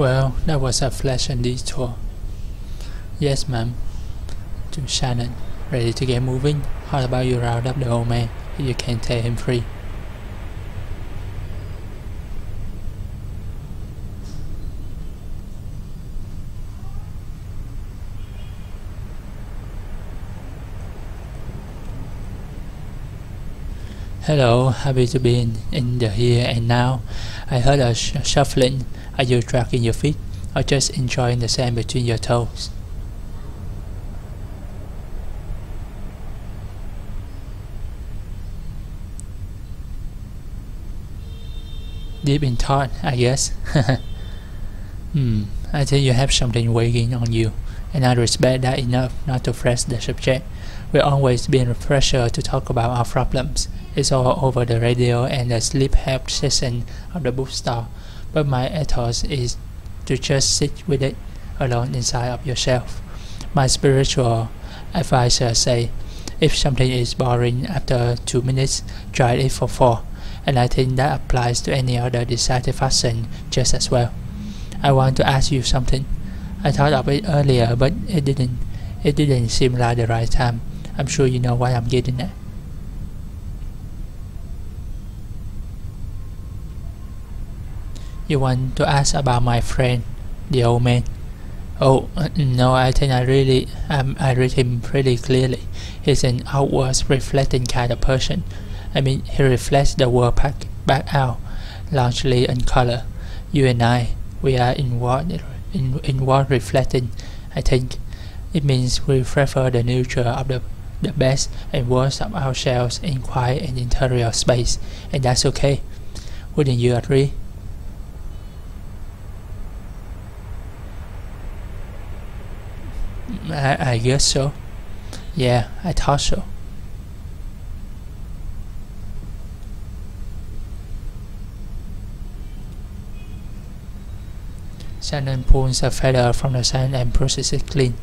Well, that was a flash and detour. Yes, ma'am. To Shannon. Ready to get moving? How about you round up the old man? You can take him free. Hello, happy to be in the here and now. I heard a shuffling. Are you dragging your feet or just enjoying the sand between your toes? Deep in thought, I guess. I think you have something weighing on you, and I respect that enough not to press the subject. We're always being pressure to talk about our problems. It's all over the radio and the sleep help session of the bookstore, but my ethos is to just sit with it alone inside of yourself. My spiritual advisor say, if something is boring after 2 minutes, try it for 4, and I think that applies to any other dissatisfaction just as well. I want to ask you something. I thought of it earlier, but it didn't seem like the right time. I'm sure you know what I'm getting at. You want to ask about my friend, the old man? Oh, no, I think I read him pretty clearly. He's an outwards reflecting kind of person. I mean, he reflects the world back out, largely in color. You and I, we are inward reflecting, I think. It means we prefer the nature of the best and worst of ourselves in quiet and interior space, and that's okay. Wouldn't you agree? I guess so. Yeah, I thought so. Shannon pulls a feather from the sand and brushes it clean.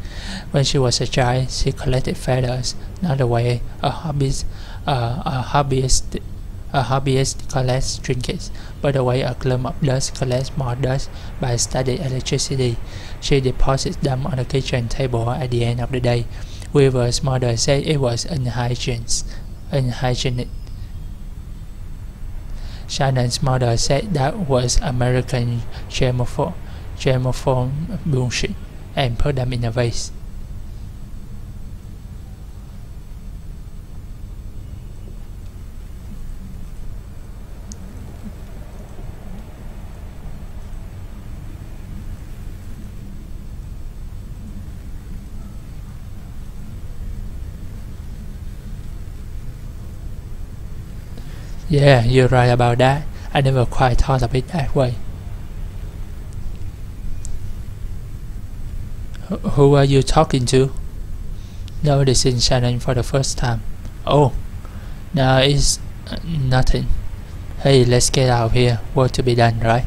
When she was a child, she collected feathers, not the way a hobbyist collects trinkets, but the way a clump of dust collects more dust by studying electricity. She deposits them on the kitchen table at the end of the day. Weaver's mother said it was unhygienic. Shannon's mother said that was American germophone bullshit, and put them in a vase. Yeah, you're right about that. I never quite thought of it that way. Who are you talking to? Noticing Shannon for the first time. Oh, no, it's nothing. Hey, let's get out of here. Work to be done, right?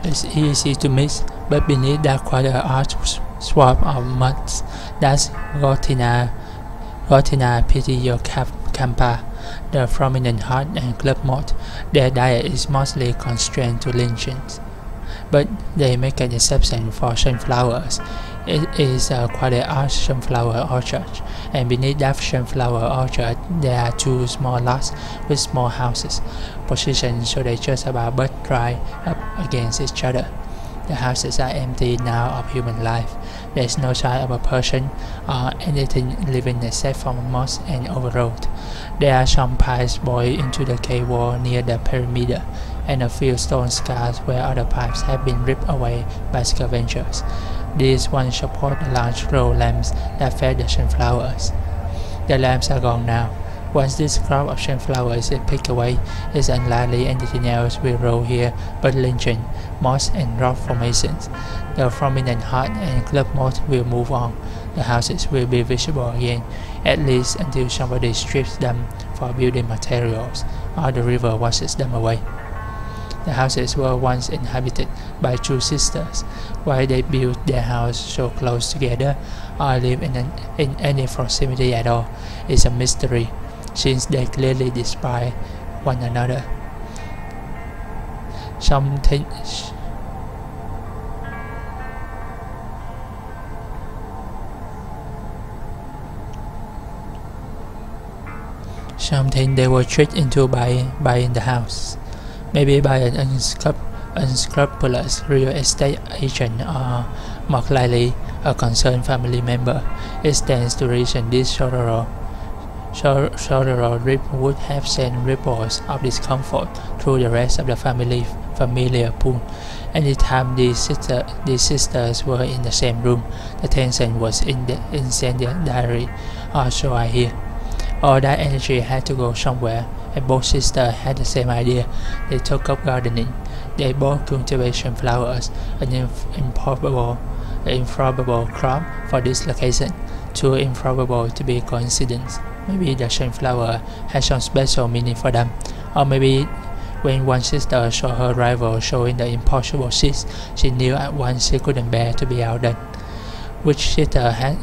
It's easy to miss, but beneath that quite a arch swamp of mud, that's Gotina pitiocarpa, the prominent heart and club moth. Their diet is mostly constrained to lynchings, but they make an exception for sunflowers. It is quite a large sunflower orchard, and beneath that sunflower orchard there are 2 small lots with small houses, positioned so they just about butt dry up against each other. The houses are empty now of human life. There is no sign of a person or anything living except for moss and overgrowth. There are some pipes boiled into the cave wall near the pyramid, and a few stone scars where other pipes have been ripped away by scavengers. These ones support the large row lamps that fed the sunflowers. The lamps are gone now. Once this crop of sunflowers is picked away, it's unlikely anything else will grow here but lynching, moss and rock formations. The prominent heart and club moss will move on. The houses will be visible again, at least until somebody strips them for building materials, or the river washes them away. The houses were once inhabited by two sisters. Why they built their house so close together, or live in any proximity at all, is a mystery, since they clearly despise one another. Something they were tricked into by buying the house, maybe by an unscrupulous real estate agent, or more likely a concerned family member. It stands to reason this sorrow rip would have sent ripples of discomfort through the rest of the familiar pool. Anytime these sisters were in the same room, the tension was incendiary, or so I hear. All that energy had to go somewhere, and both sisters had the same idea. They took up gardening. They both cultivate sunflowers, an improbable crop for this location, too improbable to be a coincidence. Maybe the sunflower had some special meaning for them, or maybe when one sister saw her rival showing the impossible seeds, she knew at once she couldn't bear to be outdone. Which sister had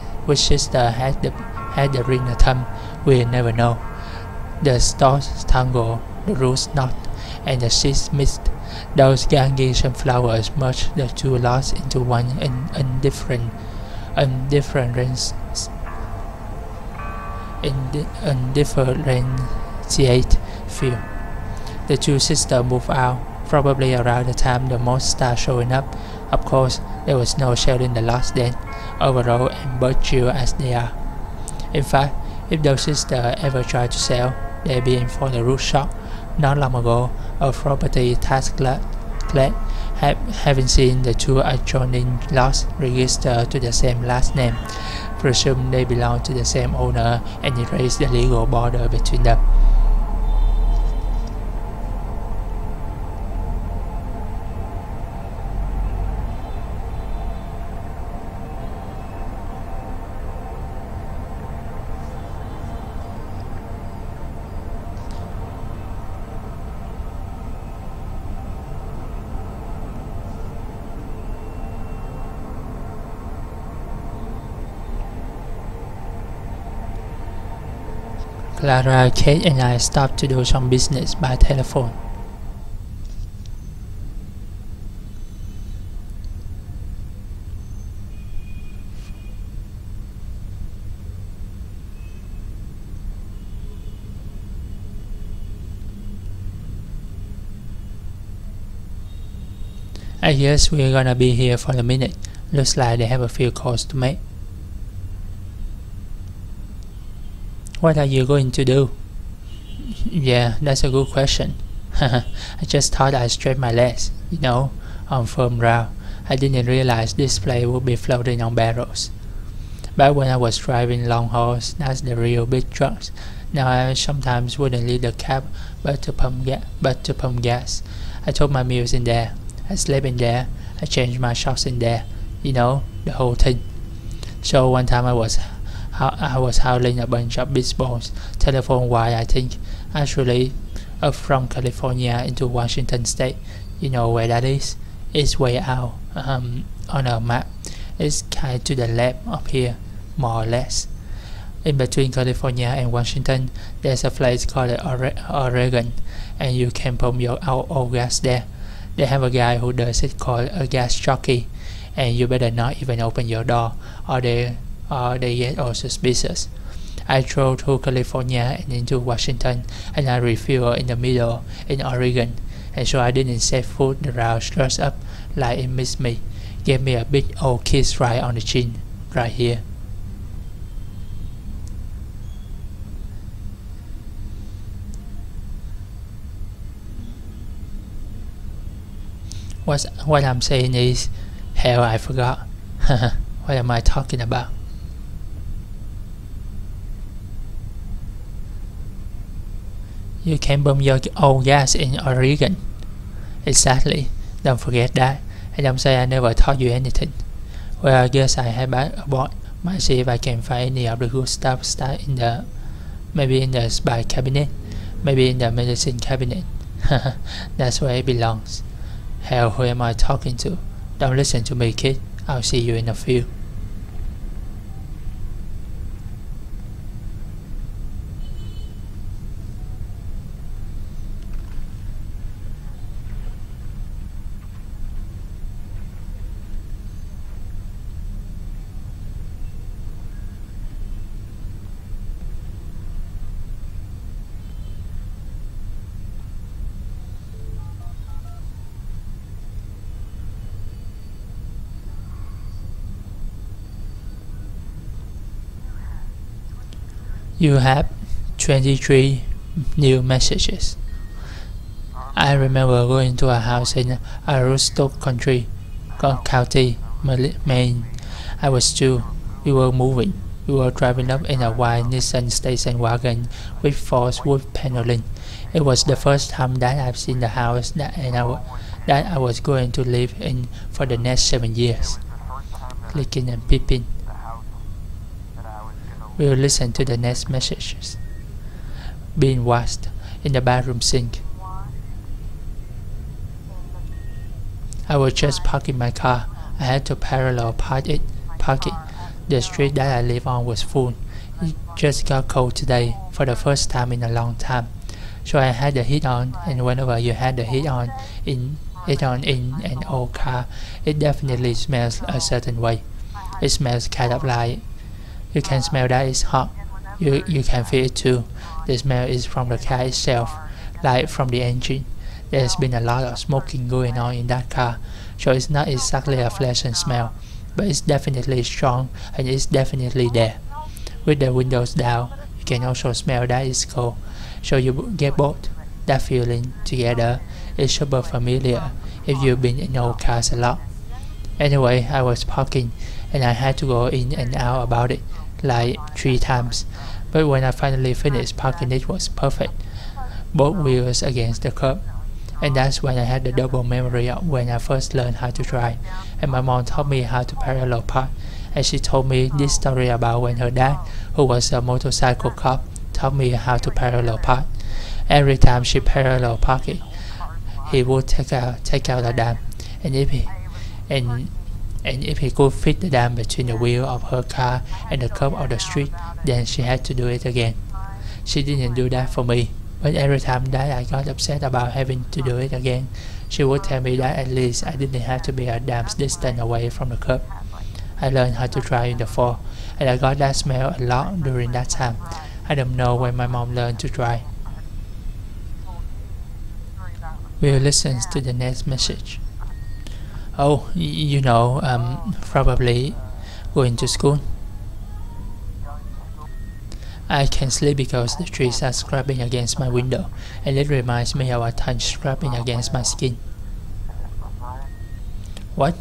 the ring of thumb, we'll never know. The stalks tangle, the roots knot, and the seeds mixed. Those gangy sunflowers merged the two lots into one undifferentiated field. The two sisters moved out, probably around the time the moths started showing up. Of course, there was no shelling the lots then, overall and bird-chill as they are. In fact, if those sisters ever tried to sell, they'd be in for the root shock. Not long ago, a property tax clerk, having seen the two adjoining lots registered to the same last name, presumed they belonged to the same owner and erased the legal border between them. Clara, Kate and I stopped to do some business by telephone. I guess we're gonna be here for a minute. Looks like they have a few calls to make. What are you going to do? Yeah, that's a good question. I just thought I'd stretch my legs, on firm ground. I didn't realize this place would be floating on barrels. Back when I was driving long hauls, that's the real big trucks. Now I sometimes wouldn't leave the cab but to pump gas. I took my meals in there. I slept in there. I changed my socks in there. The whole thing. So one time I was hauling a bunch of baseballs, telephone wire I think, actually up from California into Washington State. You know where that is? It's way out on a map. It's kind of to the left up here, more or less. In between California and Washington, there's a place called Oregon, and you can pump your old gas there. They have a guy who does it called a gas jockey, and you better not even open your door, or they get all suspicious. I drove through California and into Washington, and I refueled in the middle in Oregon, and so I didn't set foot the route straight up like it missed me. Gave me a big old kiss right on the chin, right here. What I'm saying is, hell, I forgot. What am I talking about? You can burn your own gas in Oregon. Exactly. Don't forget that. And don't say I never taught you anything. Well, I guess I had bought. Might see if I can find any of the good stuff in the, maybe in the spy cabinet, maybe in the medicine cabinet. That's where it belongs. Hell, who am I talking to? Don't listen to me, kid. I'll see you in a few. You have 23 new messages. I remember going to a house in Aroostook County, Maine. I was 2. We were moving. We were driving up in a white Nissan station wagon with forced wood paneling. It was the first time that I've seen the house that I was going to live in for the next 7 years. Clicking and peeping. We'll listen to the next messages. Being washed in the bathroom sink. I was just parking my car. I had to parallel park it. The street that I live on was full. It just got cold today for the first time in a long time. So I had the heat on, and whenever you had the heat on in an old car, it definitely smells a certain way. It smells kind of like, you can smell that it's hot. You can feel it too. The smell is from the car itself, like from the engine. There's been a lot of smoking going on in that car, so it's not exactly a pleasant smell, but it's definitely strong and it's definitely there. With the windows down, you can also smell that it's cold, so you get both. That feeling together is super familiar if you've been in old cars a lot. Anyway, I was parking and I had to go in and out about it like 3 times, but when I finally finished parking, it was perfect. Both wheels against the curb. And that's when I had the double memory of when I first learned how to drive, and my mom taught me how to parallel park, and she told me this story about when her dad, who was a motorcycle cop, taught me how to parallel park. Every time she parallel parked it, he would take out a dam, and if he could fit the dam between the wheel of her car and the curb of the street, then she had to do it again. She didn't do that for me, but every time that I got upset about having to do it again, she would tell me that at least I didn't have to be a dam's distance away from the curb. I learned how to drive in the fall, and I got that smell a lot during that time. I don't know when my mom learned to drive. We'll listen to the next message. Oh, you know, probably going to school. I can sleep because the trees are scraping against my window, and it reminds me of a tongue scraping against my skin. What?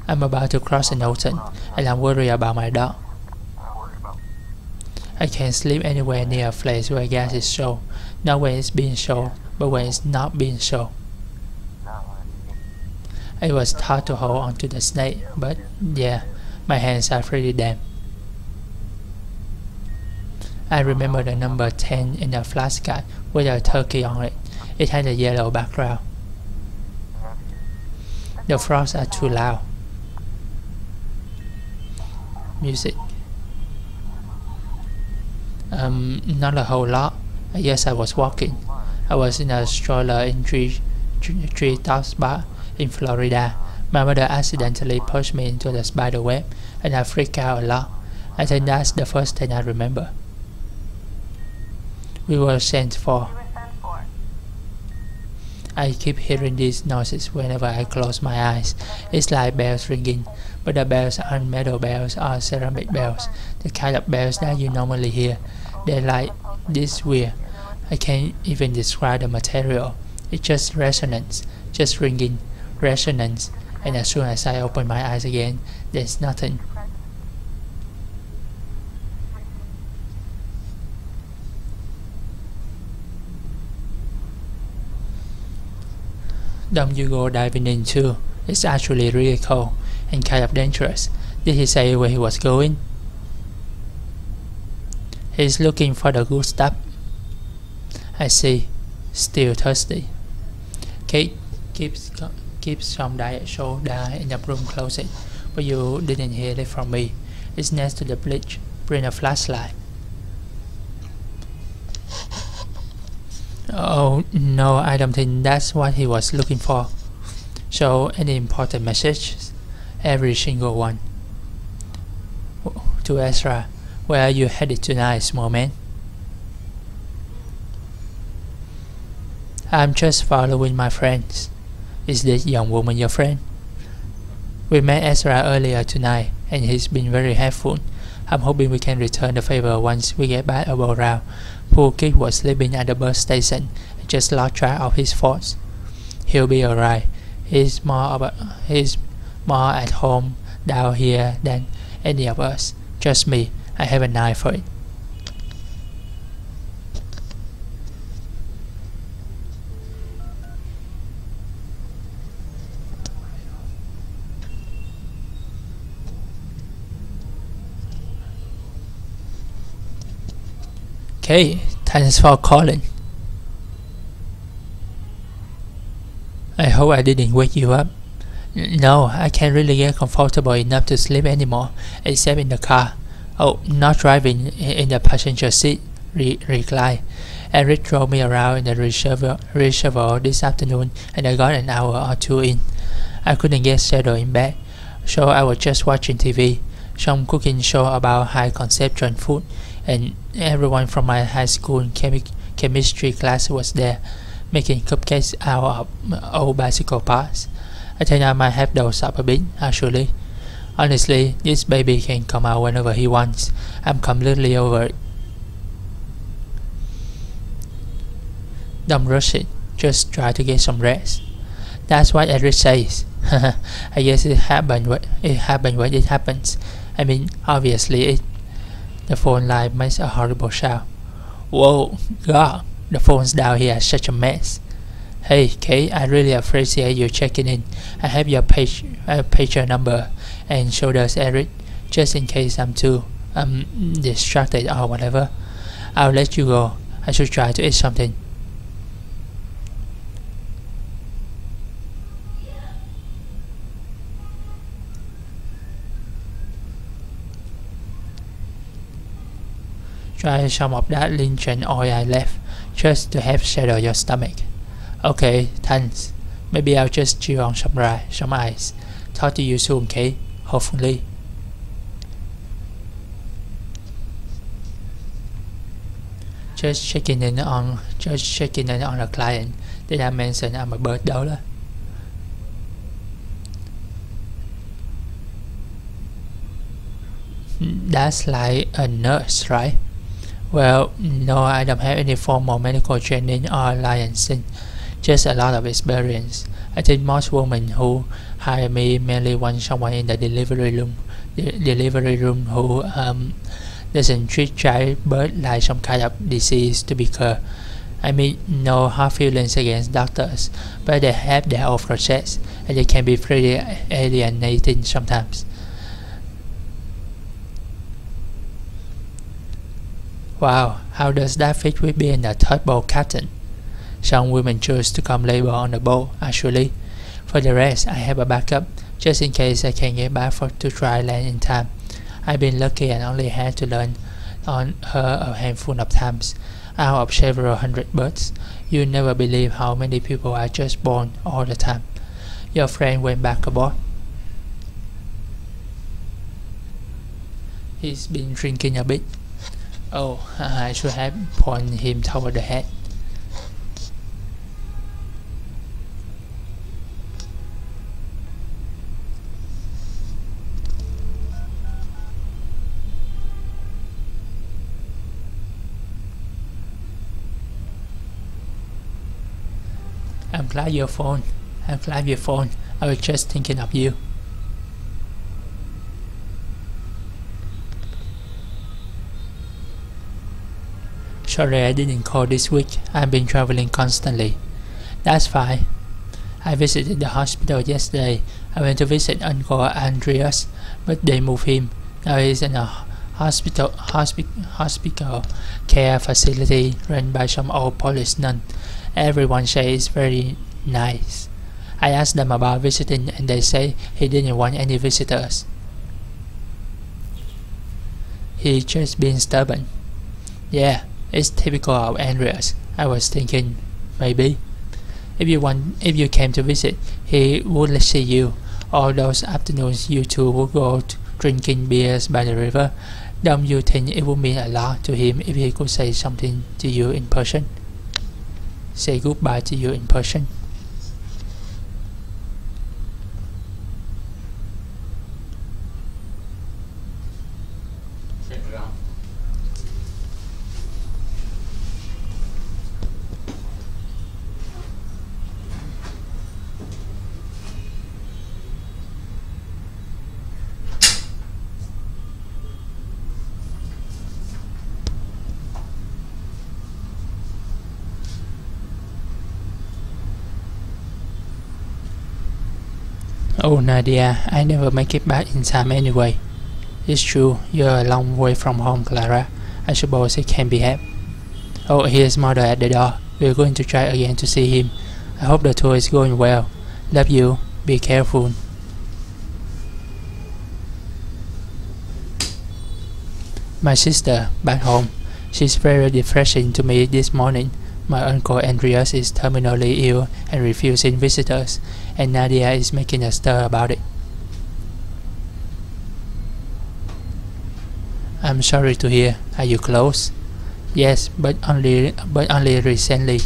I'm about to cross an ocean, and I'm worried about my dog. I can't sleep anywhere near a place where gas is sold, not when it's being sold, but when it's not being sold. I was taught to hold onto the snake, but yeah, my hands are pretty damp. I remember the number 10 in a flashcard with a turkey on it. It had a yellow background. The frogs are too loud. Music. Not a whole lot. I guess I was walking. I was in a stroller in Treetops Bar in Florida. My mother accidentally pushed me into the spider web, and I freaked out a lot. I think that's the first thing I remember. We were sent for. I keep hearing these noises whenever I close my eyes. It's like bells ringing, but the bells aren't metal bells or ceramic bells, the kind of bells that you normally hear. They're like this weird. I can't even describe the material. It's just resonance, just ringing, resonance, and as soon as I open my eyes again, there's nothing. Don't you go diving in too. It's actually really cold and kind of dangerous. Did he say where he was going? He's looking for the good stuff. I see. Still thirsty. Kate keeps some diet soda in the room closet, but you didn't hear it from me. It's next to the bleach. Bring a flashlight. Oh no, I don't think that's what he was looking for. So, any important messages? Every single one. To Ezra, where are you headed tonight, small man? I'm just following my friends. Is this young woman your friend? We met Ezra earlier tonight, and he's been very helpful. I'm hoping we can return the favor once we get back above ground. Poor kid was sleeping at the bus station and just lost track of his thoughts. He'll be alright. He's more at home down here than any of us. Just me. I have an eye for it. Okay, thanks for calling. I hope I didn't wake you up. No, I can't really get comfortable enough to sleep anymore, except in the car. Oh, not driving in the passenger seat. Recline. Eric drove me around in the reservoir this afternoon, and I got an hour or two in. I couldn't get settled in bed, so I was just watching TV, some cooking show about high conception food, and everyone from my high school chemistry class was there, making cupcakes out of old bicycle parts. I think I might have dozed up a bit, actually. Honestly, this baby can come out whenever he wants. I'm completely over it. Don't rush it, just try to get some rest. That's what Eric says. I guess it happened when it happens. I mean, obviously the phone line makes a horrible sound. Whoa, God, the phone's down here is such a mess. Hey, Kate, I really appreciate you checking in. I have your pager number, and so does Eric, just in case I'm too distracted or whatever. I'll let you go. I should try to eat something. Try some of that linseed oil I left, just to help settle your stomach. Okay, thanks. Maybe I'll just chew on some ice. Talk to you soon, Kate. Hopefully. Just checking in on a client. Did I mention I'm a bird dollar? That's like a nurse, right? Well, no, I don't have any formal medical training or licensing, just a lot of experience. I think most women who hire me mainly want someone in the delivery room who doesn't treat childbirth like some kind of disease to be cured. I mean, no hard feelings against doctors, but they have their own process, and they can be pretty alienating sometimes. Wow, how does that fit with being a tugboat captain? Some women choose to come labor on the boat, actually. For the rest, I have a backup, just in case I can't get back to dry land in time. I've been lucky and only had to learn on her a handful of times, out of several hundred birds. You never believe how many people are just born all the time. Your friend went back aboard. He's been drinking a bit. Oh, I should have pointed him toward the head. I'm glad your phone I was just thinking of you. Sorry I didn't call this week. I've been traveling constantly. That's fine. I visited the hospital yesterday. I went to visit Uncle Andreas, but they moved him. Now he's in a hospital care facility run by some old Polish nun. Everyone says it's very nice. I asked them about visiting and they say he didn't want any visitors. He's just being stubborn. Yeah, it's typical of Andreas. I was thinking, maybe if you came to visit, he would see you. All those afternoons you two would go drinking beers by the river. Don't you think it would mean a lot to him if he could say something to you in person? Say goodbye to you in person. Oh Nadia, I never make it back in time anyway. It's true, you're a long way from home, Clara. I suppose it can be helped. Oh, here's mother at the door. We're going to try again to see him. I hope the tour is going well. Love you. Be careful. My sister, back home. She's very refreshing to me this morning. My uncle Andreas is terminally ill and refusing visitors, and Nadia is making a stir about it. I'm sorry to hear. Are you close? Yes, but only recently.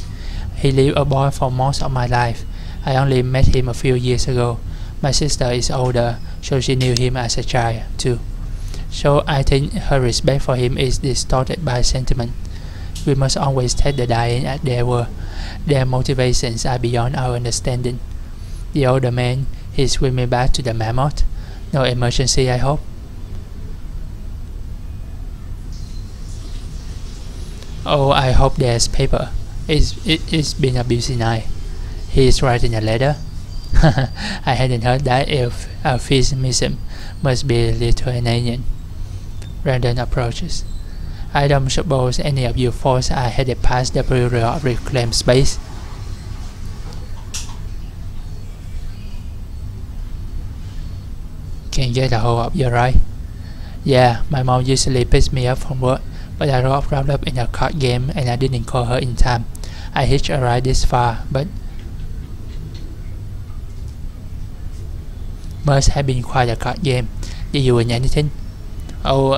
He lived abroad for most of my life. I only met him a few years ago. My sister is older, so she knew him as a child too. So I think her respect for him is distorted by sentiment. We must always take the dying at their word. Their motivations are beyond our understanding. The older man is swimming back to the mammoth. No emergency, I hope. Oh, I hope there's paper. It's been a busy night. He's writing a letter. I hadn't heard that. If Euphemism must be Lithuanian. Random approaches. I don't suppose any of you folks are headed past the Bureau of Reclaimed Space. Can get a hold of you, right? Yeah, my mom usually picks me up from work, but I got wrapped up in a card game and I didn't call her in time. I hitched a ride this far, but must have been quite a card game. Did you win anything? Oh,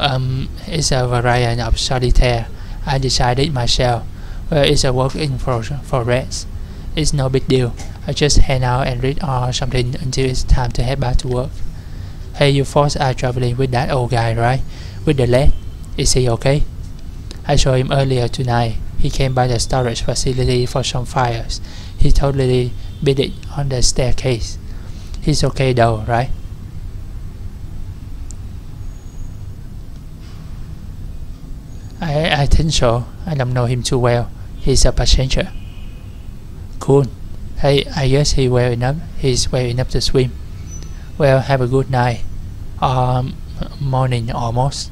it's a variant of solitaire. I decided myself. Well, it's a work in progress. It's no big deal. I just hang out and read or something until it's time to head back to work. Hey, you folks are traveling with that old guy, right? With the leg? Is he okay? I saw him earlier tonight. He came by the storage facility for some files. He totally beat it on the staircase. He's okay though, right? I think so. I don't know him too well. He's a passenger. Cool. Hey, I guess he's well enough to swim. Well, have a good night. Morning almost.